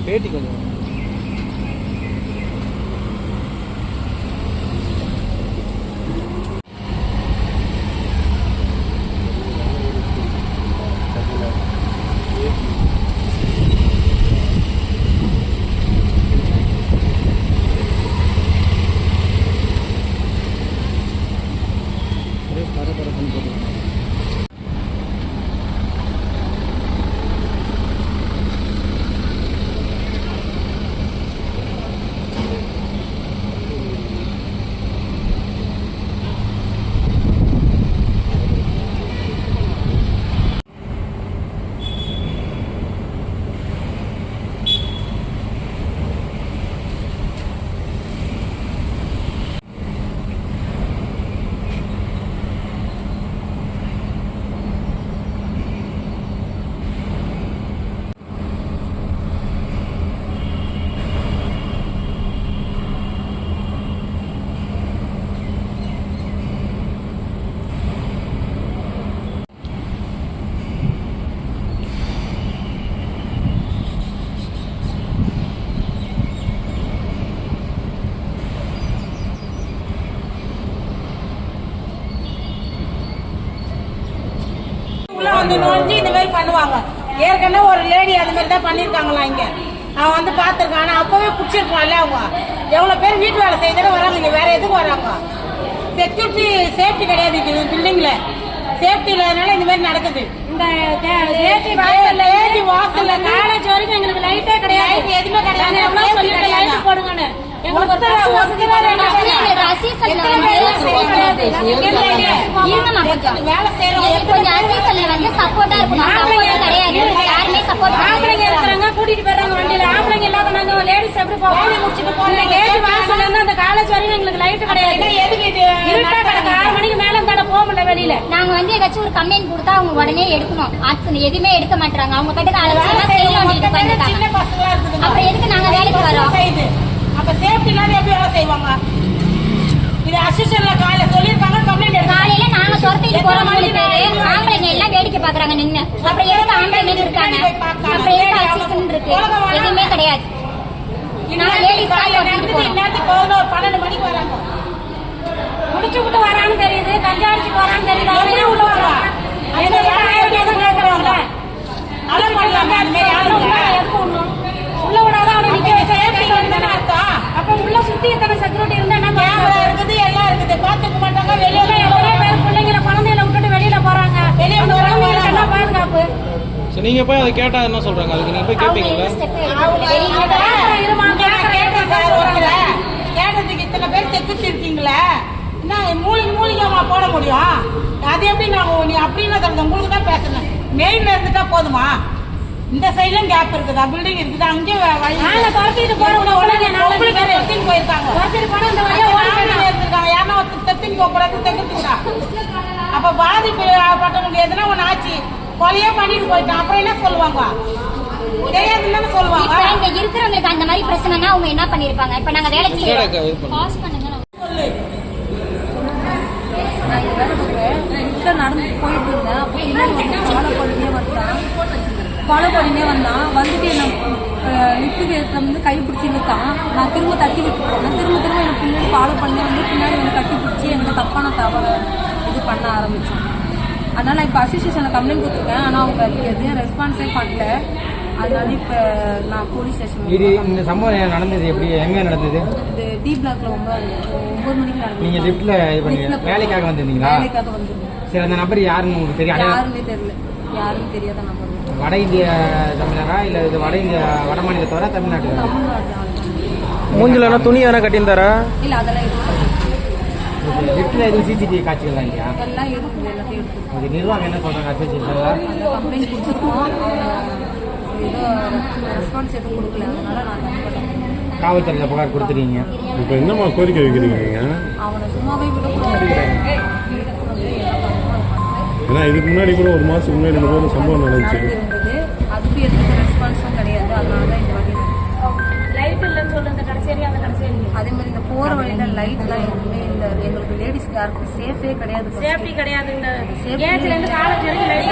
பேட்டி கொஞ்சம் வந்து நுழைஞ்சு இந்த மாதிரி பண்ணுவாங்க. ஏற்கனவே ஒரு லேடி அது மாதிரி தான் பண்ணிருக்காங்களா இங்க. அவன் வந்து பாத்துருக்கான். ஆனா அப்பவே பிடிச்சிருக்கலாம்ல. அவங்க எவ்வளவு பேர் வீட்டு வேலை செய்தாலும் வராங்க. இங்க வேற எதுக்கு வராங்க? செக்யூரிட்டி சேஃப்டி கிடையாது. இது பில்டிங்ல சேஃப்டி இல்லாதனால இந்த மாதிரி நடக்குது. இந்த வாசல்ல காலேஜ் வரைக்கும் எங்களுக்கு லைட்டே கிடையாது. எதுவுமே கிடையாது. போடுங்கன்னு கூட்டிட்டு போயிடுறாங்க வண்டியில. ஆம்பளைங்க இல்லாத நாங்க லேடிஸ் எப்படி அந்த காலேஜ் வரைக்கும் எங்களுக்கு லைட் கிடையாது. 6 மணிக்கு மேல கடை போக முடியல வெளியில. நாங்க வந்து ஏதாச்சும் ஒரு கம்ப்ளைண்ட் கொடுத்தா அவங்க உடனே எடுக்கணும். ஆக்சன் எதுவுமே எடுக்க மாட்டாங்க. அவங்க கிட்ட அப்புறம் எதுக்கு நாங்க வேலைக்கு வரோம்? அப்ப சேஃப்டி இல்லாத எப்படி வேலை செய்வாங்க? இது அசிஸ்டன்ட்ல காலையில சொல்லிருக்காங்க. கம்ப்ளைண்ட் காலையில நாங்க துரத்திட்டு போறோம். 3 பேரு ஆம்பளைங்க எல்லாம் வேடிக்கை பாக்குறாங்க நின்னு. அப்புறம் எதுக்கு ஆம்பளைங்க இருக்காங்க? அப்புறம் எதுக்கு அசிஸ்டன்ட் இருக்கு? எதுவுமே கிடையாது. நாங்க லேடிஸ் தான் துரத்திட்டு போறோம். 12 மணிக்கு வராங்க. முடிச்சு விட்டு வரான்னு தெரியுது. கஞ்சா அடிச்சு போறான்னு தெரியுது. அவங்களே விடுவாங்க. அலம் பண்ணலாமா? அந்த மாதிரி எதுக்கு ஒண்ணும் உள்ள விடாதான் அவனை நிக்க வச்சு அப்ப உள்ள சுத்தி எத்தனை செக்யூரிட்டி இருந்தா என்ன இருக்குது? எல்லாம் இருக்குது. பாத்துக்க மாட்டாங்க. வெளியில எவ்வளவு பேர் பிள்ளைங்களை குழந்தைகளை விட்டுட்டு வெளியில போறாங்க. வெளியே என்ன பாதுகாப்பு? நீங்க போய் அதை கேட்டா என்ன சொல்றாங்க? அதுக்கு நீங்க போய் கேட்பீங்களா? கேட்டதுக்கு இத்தனை பேர் செக்யூரிட்டி இருக்கீங்களா? என்ன மூலிகமா போட முடியும்? அது எப்படி நீ அப்படின்னு உங்களுக்கு தான் பேசணும். மெயின்ல இருந்துட்டா போதுமா? இந்த சைட்லயும் கேப் இருக்குதா? பில்டிங் இருக்குது. அங்கேயும் துரத்திட்டு போயிருக்காங்க. யாரா தத்தின்னு போகக்கூடாது. செக்யூரிட்டிடா அப்ப பாதிப்பு பட்ட முடியாதுன்னா ஒன்னு ஆச்சு. கொலையே பண்ணிட்டு போயிட்டான். அப்புறம் என்ன சொல்லுவாங்க? தெரியாதுன்னு சொல்லுவாங்க. இங்க இருக்கிறவங்களுக்கு அந்த மாதிரி பிரச்சனைனா அவங்க என்ன பண்ணிருப்பாங்க? இப்ப நாங்க வேலைக்கு பாஸ் பண்ணுங்க நடந்து போயிட்டு இருந்தேன். அப்போ ஃபாலோ பண்ணினே வந்தான். வந்துட்டு என்ன லிஃப்ட்டுக்கு வந்து கை பிடிச்சி இழுத்தான். நான் திரும்ப தட்டி விட்டு போனேன். திரும்ப எனக்கு பின்னாடி ஃபாலோ பண்ணி வந்து பின்னாடி வந்து கட்டி பிடிச்சி எனக்கு தப்பான தவறு இது பண்ண ஆரம்பித்தேன். அதனால் இப்போ அசோசியேஷனில் கம்ப்ளைண்ட் கொடுத்துருக்கேன். ஆனால் அவங்க அதுக்கு எதுவும் ரெஸ்பான்ஸே பண்ணல. அதனால இப்போ நான் போலீஸ் ஸ்டேஷன். இந்த சம்பவம் நடந்தது எப்படி? எங்கே நடந்தது? இது டி பிளாக்ல 9 மணிக்கு நடந்தது. நீங்கள் லிஃப்ட்டில் இது பண்ணி வேலைக்காக வந்திருந்தீங்களா? வேலைக்காக வந்திருந்தேன். சரி, அந்த நம்பர் யாருன்னு உங்களுக்கு தெரியும்? யாருமே தெரியல. யாரும் தெரியாத நம்பர். வட இந்திய தமிழரா இல்லை இது வட இந்திய வட மாநிலத்தோட தமிழ்நாட்டு? மூஞ்சில துணி எதனா கட்டியிருந்தாரா? இல்லை, அதெல்லாம் எதுவும் லிஃப்ட்டில் எதுவும் சிசிடிவி காட்சிகள்லாம் இல்லையா? எல்லாம் எடுக்குது. எல்லாத்தையும் எடுக்குது. அது நிர்வாகம் என்ன சொல்கிறாங்க? அசோசியேஷன் கம்ப்ளைண்ட் கொடுத்துருக்கோம். ஏதோ ரெஸ்பான்ஸ் எதுவும் கொடுக்கல. அதனால நான் காவல்துறையில் புகார் கொடுத்துருக்கீங்க. இப்போ என்னம்மா கோரிக்கை வைக்கிறீங்க? அவனை சும்மாவே விடக்கூடாது. ஏன்னா இதுக்கு முன்னாடி கூட 1 மாதத்துக்கு முன்னாடி இந்த மாதிரி சம்பவம் நடந்துச்சு. அதுக்கு எதுக்கு ரெஸ்பான்ஸும் கிடையாது. அதனால தான் இந்த வாட்டி லைட் இல்லைன்னு சொல்லுங்க. அதே மாதிரி இந்த போற வழியில லைட்லாம் எதுவுமே இல்லை. எங்களுக்கு லேடிஸ்க்கு யாருக்கும் சேஃபே கிடையாது. சேஃப்டி கிடையாது. இந்த கேட்ல இருந்து காலேஜ் வரைக்கும் லைட்